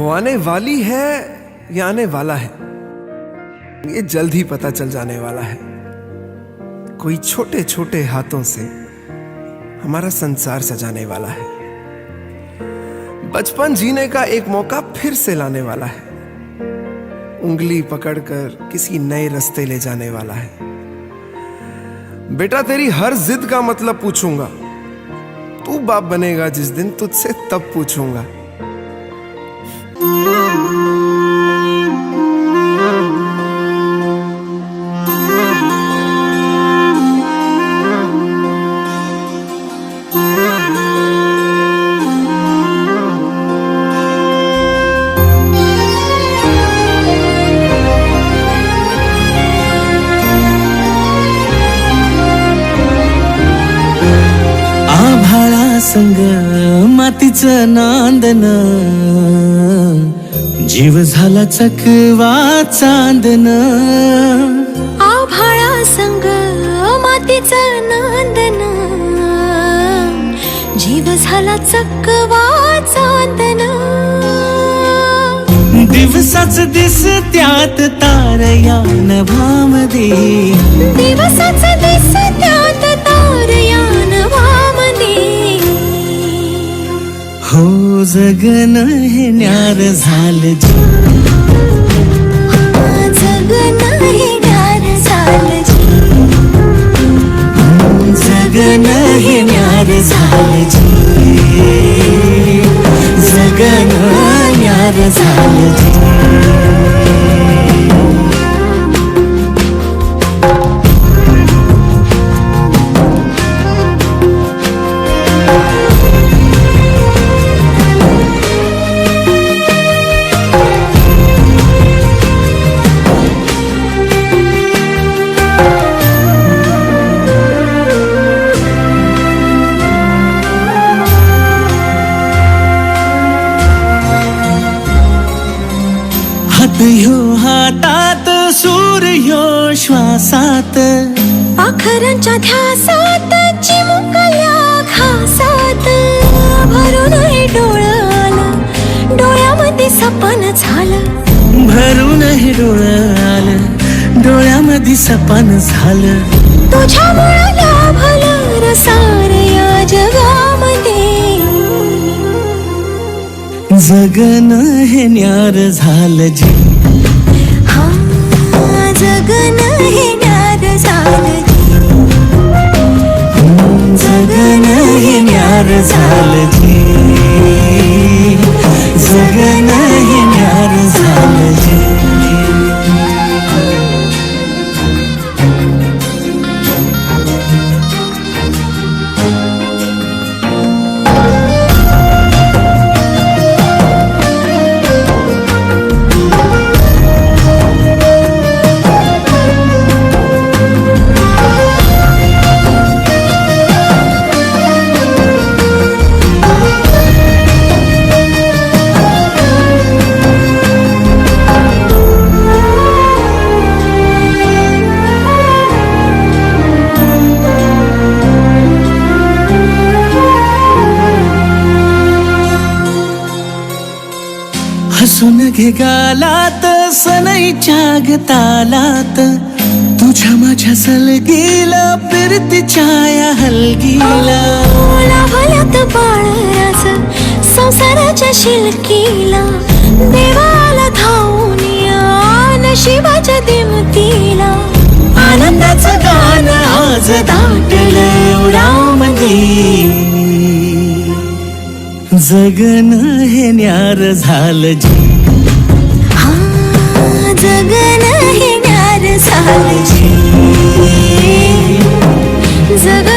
वो आने वाली है या आने वाला है, ये जल्द ही पता चल जाने वाला है। कोई छोटे छोटे हाथों से हमारा संसार सजाने वाला है। बचपन जीने का एक मौका फिर से लाने वाला है। उंगली पकड़कर किसी नए रास्ते ले जाने वाला है। बेटा तेरी हर जिद का मतलब पूछूंगा। तू बाप बनेगा जिस दिन, तुझसे तब पूछूंगा। संग मातीचं नांदन, जीव झाला चकवा चांदन। आभाळा संग मातीचं नांदन, जीव झाला चकवा चांदन। दिवसाच दिस त्यात तारया नभामध्ये, दिवसाच दिस त्यात तारया नभामध्ये। हो जगन हे न्यार झालं जी, जगन हे न्यार झालं जी, जगन हे न्यार झालं जी, जगन न्यार झालं जी। ह्यो हातात सूर्य श्वासात, पाखरांच्या ध्यासात चिमुकल्या घासात। भरून हे डोळं आलं, डोळ्यामध्ये सपन झालं। भरून हे डोळं आलं, डोळ्यामध्ये सपन झालं। तुझ्यामुळं लाभलं रसार या जगामध्ये। जगन हे न्यार झालं जी, हा जगन हे न्यार झालं जी, जगन हे न्यार झालं जी, जगन हे न्यार झालं जी। हसून घे गालात सनईच्या गतालात, तुझ्या माझ्या सलगीला फिरतीच्या या हलगीला। लाभल्यात बाळराज संसाराच्या शिलकीला, देवाला धावून या नशिबाच्या दिमतीला। आनंदाचं गाणं आज दाटलं उडामध्ये, जगन हे न्यार झालं जी, हा जगन हे न्यार झालं जी, जगन